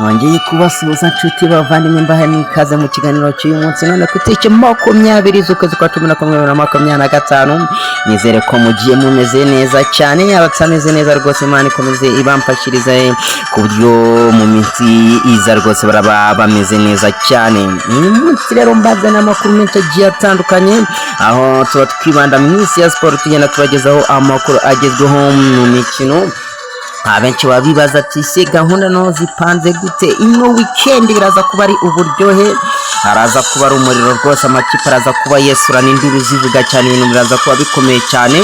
Nongeye kubasuhuza nshuti bavandimwe mbaha n'ikaze mu kiganiro cy'uyu munsi none ku itariki 20 z'ukwezi kwa 2025. Nizere ko mugiye mumeze neza cyane, abatameze neza rwose Imana ikomeze ibamfashiriza ku buryo mu minsi iza rwose baraba bameze neza cyane. Uyu munsi rero mbazana amakuru menshi agiye atandukanye, aho tuba twibanda mu minsi ya sport tugenda tubagezaho amakuru agezweho mu mikino. Abenshi babibaza ati se gahunda no zipanze gute ino weekend, biraza kuba ari uburyohe, haraza kuba ari umuriro rwose, amakipe araza kuba yesurana induru zivuga cyane, ibintu biraza kuba bikomeye cyane.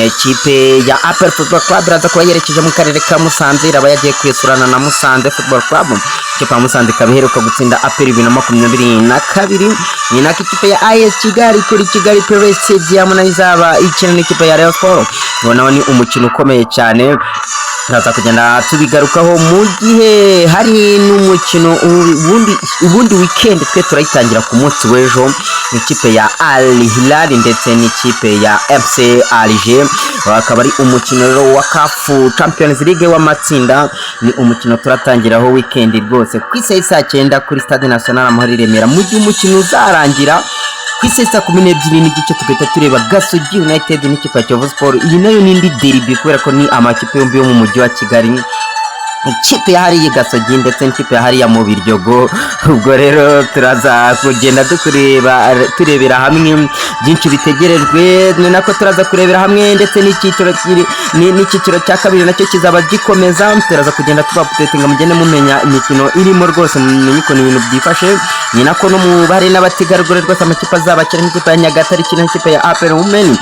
Ikipe ya APR Football Club iraza kuba yerekeje mu karere ka Musanze, iraba yagiye kwesurana na Musanze Football Club. Ikipe ya Musanze ikaba iheruka gutsinda APR 2022, ni nako ikipe ya AS Kigali kuri Kigali Pele Stadium nayo izaba ikina n'ikipe ya Rayon Sport. Nawo ni umukino ukomeye cyane, turaza kugenda tubigarukaho mu gihe hari n'umukino ubundi weekend twe turayitangira ku munsi w'ejo, ikipe ya Al Hilal ndetse n'ikipe ya FC Alger. Akaba ari umukino rero wa CAF Champions League w'amatsinda, ni umukino turatangiraho weekend rwose ku saa 9 kuri Stade National Amahoro i Remera. Mu gihe umukino uzarangira ku saa 12 n'igice tugahita tureba Gasogi United n'ikipe ya Kiyovu Sport. Iyi nayo ni indi derby kubera ko ni amakipe yombi yo mu mujyi wa Kigali, ikipe yahariye Gasogi ndetse n'ikipe yahariye mu Biryogo. Ubwo rero turaza kugenda turebera hamwe byinshi bitegerejwe, ni nako turaza kurebera hamwe ndetse n'icyiciro cya kabiri nacyo kizaba gikomeza. Turaza kugenda tuba updating mugende mumenya imikino irimo rwose, mumenye ko ibintu byifashe. Ni nako no mu bari n'abategarugori rwose amakipe azabakira n'ikipe ya Nyagatare ikina n'ikipe ya APR Women.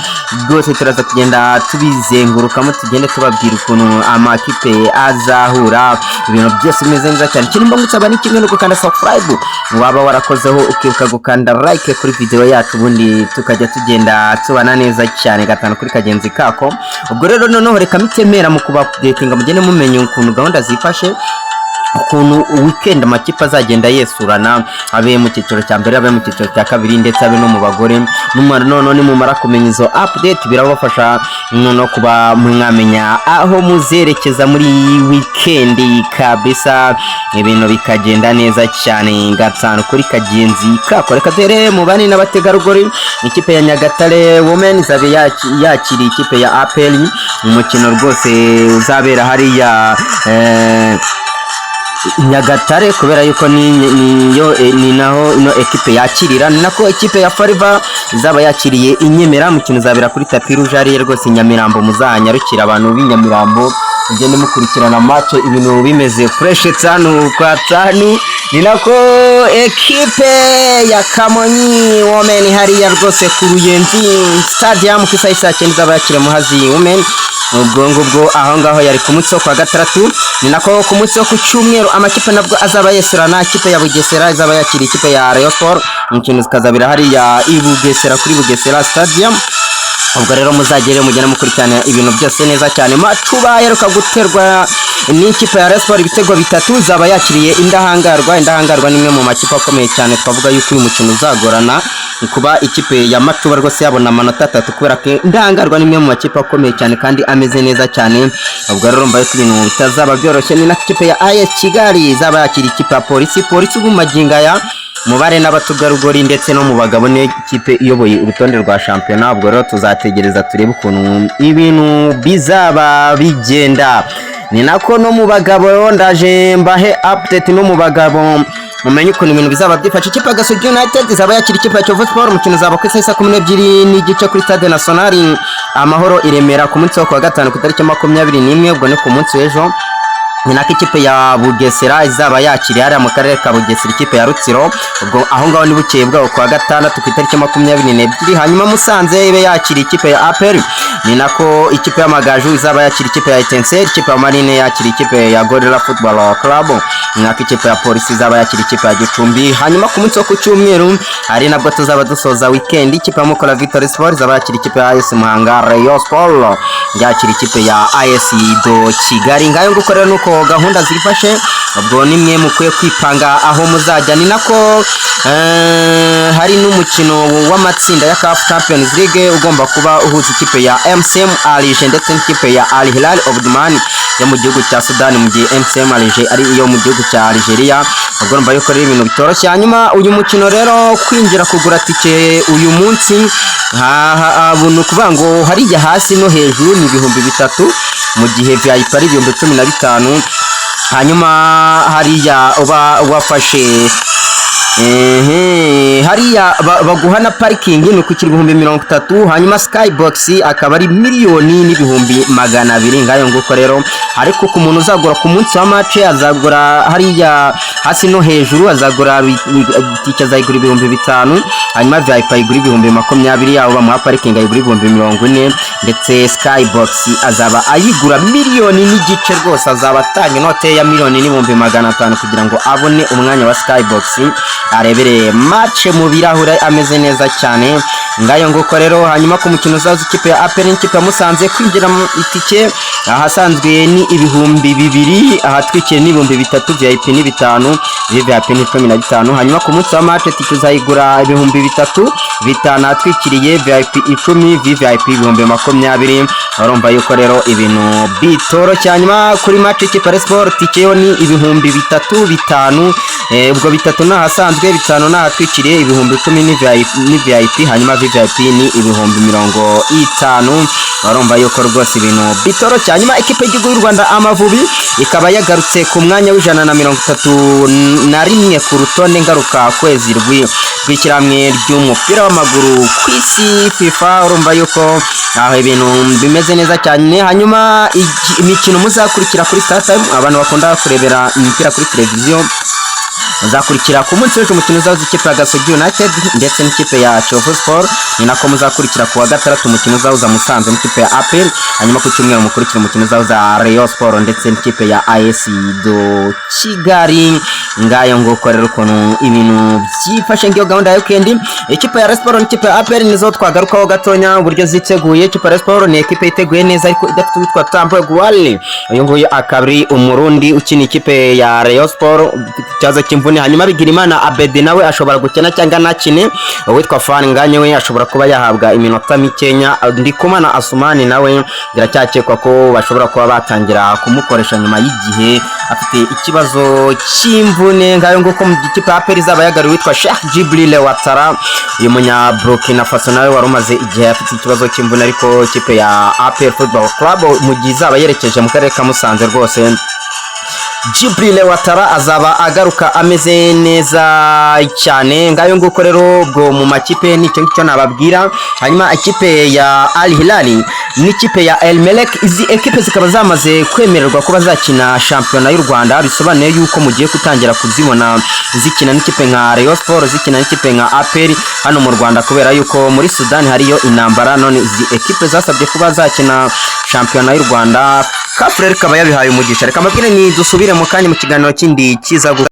Rwose turaza kugenda tubizengurukamo tugende tubabwira ukuntu amakipe azahura, ibintu byose bimeze neza cyane. Kirimo ngusaba ni kimwe no gukanda subscribe, waba warakozeho ukibuka gukanda like kuri video yacu, ubundi tukajya tugenda tubana neza cyane gatanu kuri kagenzi kako. Ubwo rero noneho reka mitemera mu kuba updating mugende mumenye ukuntu gahunda zifashe, ukuntu weekend amakipe azagenda yesurana, abe mu cyiciro cya mbere, abe mu cyiciro cya kabiri ndetse abe no mu bagore. None mumara kumenya izo update birabafasha no kuba mwamenya aho muzerekeza muri weekend kabisa, ibinto bikagenda neza cyane gatanu kuri kagenzi kako. Reka dere mu bani n'abategarugori, ikipe ya Nyagatare Women izabe yakiri ikipe ya APR, umukino rwose uzabera hariya Nyagatare kubera yuko ni naho ino ekipe yakirira. Ni nako ekipe ya Fariva izaba yakiriye Inyemera, mukino uzabera kuri Tapi Rouge ari rwose Nyamirambo. Muzanyarukira abantu b'Inyamirambo mugende mukurikirana match, ibintu bimeze fresh cyane kwa tanu. Ni nako ekipe ya Kamonyi Women hariya rwose ku Ruyenzi Stadium ku saa 9 izaba yakire Muhazi Women. Ubwo aho ngaho yari ku munsi wo kwa gatandatu. Ni nako ku munsi wo ku cyumweru amakipe nabwo azaba yesurana, ikipe ya Bugesera izaba yakira ikipe ya Rayon Sport, umukino ukazabira hariya i Bugesera kuri Bugesera Stadium. Ubwo rero muzagere mugena mukurikirana ibintu byose neza cyane. Macuba yeruka guterwa n'ikipe ya Rayon Sport ibitego 3, izaba yakiriye Indahangarwa nimwe mu makipe akomeye cyane, twavuga yuko uyu mukino uzagorana kuba ikipe ya Macuba rwose yabona amanota 3 kubera ko Indahangarwa nimwe mu makipe akomeye cyane kandi ameze neza cyane. Ubwo rero mbaye ibintu bitazaba byoroshye. Ni na ikipe ya AS Kigali izaba yakira ikipe ya Polisi mu magingaya mubare n'abatugarugori ndetse no mu bagabo, ni ikipe iyoboye urutonde rwa shampiyona. Ubwo rero tuzategereza turebe ukuntu ibintu bizaba bigenda. Ni nako no mu bagabo ndaje mbahe update no mu bagabo mumenye ukuntu ibintu bizaba byifashe. Ikipe ya Gasogi United izaba yakira ikipe ya Kiyovu Sport, umukino uzaba ku saa 12 n'igice kuri Stade National Amahoro i Remera ku munsi wo kwa gatanu ku itariki 21. Ubwo ni ku munsi w'ejo. Ni nako ikipe ya Bugesera izaba yakiriye hariya mu karere ka Bugesera ikipe ya Rutsiro. Ubwo aho ngaho ni bukeye bwaho kwa gatandatu ku itariki 22. Hanyuma Musanze ibe yakiriye ikipe ya APR. Ni nako ikipe y'Amagaju izaba yakiriye ikipe ya Etincelle, ikipe ya Marine yakiriye ikipe ya Gorilla Football Club. Ni nako ikipe ya Polisi izaba yakiriye ikipe ya Gicumbi. Hanyuma ku munsi wo ku cyumweru hari nabwo tuzaba dusoza weekend, ikipe ya Mukura Victory Sport izaba yakiriye ikipe ya AS Muhanga. Rayon Sport yakiriye ikipe ya AS do Kigali. Ngayo nguko rero nuko uko gahunda zifashe ubwo nimwe mukwiye kwipanga aho muzajya. Ni nako hari n'umukino w'amatsinda ya CAF Champions League ugomba kuba uhuza ikipe ya MCM Alger ndetse n'ikipe ya Al Hilal Omdurman yo mu gihugu cya Sudan, mu gihe MCM Alger ari iyo mu gihugu cya Algeria. Ubwo numva yuko rero ibintu bitoroshye. Hanyuma uyu mukino rero kwinjira kugura tike uyu munsi ni ukuvuga ngo hariya hasi no hejuru ni 3,000 mu gihe VIP ari 15,000. hanyuma hariya uba wafashe hariya baguha na parking ni ku 30,000. hanyuma Skybox akaba ari 1,200,000 ngayo nguko rero. ariko ku muntu uzagura ku munsi wa match azagura hariya hasi no hejuru azagura tike azagura 5,000. hanyuma VIP ayigura 20,000 yabo bamuha parking ayigura 40,000 ndetse Skybox azaba ayigura 1,000,000 n'igice rwose. azaba atanga inote ya 1,500,000 kugira ngo abone umwanya wa Skybox arebere match mu birahure ameze neza cyane ngayo nguko rero. hanyuma ku mukino uzaza ikipe ya APR n'ikipe ya Musanze kwinjira mu itike ahasanzwe ni 2,000, ahatwikiye ni 3,000, VIP ni 5, VIP ni 15. hanyuma ku munsi wa match tike uzayigura 3,000, 5 atwikiriye VIP 10, VIP 20,000. urumva yuko rero ibintu bitoroshye. hanyuma kuri match ikipe ya Sport tike yo ni 3,000, 5 ubwo 3 nahasanzwe 5 nahatwikiriye 10,000 ni VIP. hanyuma VIP ni 50,000. urumva yuko rwose ibintu bitoroshye. hanyuma ikipe y'igihugu y'u Rwanda Amavubi ikaba yagarutse ku mwanya w'131 ku rutonde ngaruka kwezi rw'ishyirahamwe ry'umupira w'amaguru ku isi FIFA. urumva yuko ibintu bimeze neza cyane. hanyuma imikino muzakurikira kuri StarTime, abantu bakunda kurebera imipira kuri televiziyo, muzakurikira ku munsi w'ejo umukino uzaza ikipe ya Gasogi United ndetse n'ikipe ya Kiyovu Sport. ni nako muzakurikira ku wa gatandatu umukino uzaza Musanze n'ikipe ya APR. hanyuma ku cyumweru mukurikira umukino uzaza Rayon Sport ndetse n'ikipe ya AS do Kigali. ngayo nguko rero ukuntu ibintu byifashe ngiyo gahunda ya weekend. ikipe ya Rayon Sport n'ikipe ya APR nizo twagarukaho gatonya uburyo ziteguye. ikipe ya Rayon Sport ni ekipe iteguye neza ariko idafite witwa Tambo Gwale. uyu nguyu akabri umurundi ukina ikipe ya Rayon Sport cyaza kimvune. hanyuma Bigirimana Abedi nawe ashobora gukina cyangwa nakine. uwitwa Fan Nganye we ashobora kuba yahabwa iminota mikenya. Ndikumana Asumani nawe biracyakekwa ko bashobora kuba batangira kumukoresha nyuma y'igihe afite ikibazo cy'imvune. ngayo nguko mu gikipe APR izaba yagariwe witwa Sheikh Jibril Watara, uyu munya Burkina Faso nawe warumaze igihe afite ikibazo cy'imvune. ariko ikipe ya APR Football Club mu gihe izaba yerekeje mu karere ka Musanze rwose Jibril Watara azaba agaruka ameze neza cyane. ngayo nguko rero ubwo mu makipe nicyo ngicyo nababwira. hanyuma ikipe ya Al Hilal n'ikipe ya El Merreikh, izi ekipe zikaba zamaze kwemererwa kuba zakina shampiyona y'u Rwanda. bisobanuye yuko mugiye kutangira kuzibona zikina n'ikipe nka Rayon Sport, zikina n'ikipe nka APR hano mu Rwanda, kubera yuko muri Sudan hariyo intambara. none izi ekipe zasabye kuba zakina shampiyona y'u Rwanda. Kafurere kaba yabihaye umugisha. reka mbabwire ni dusubire mu kanya mu kiganiro kindi kiza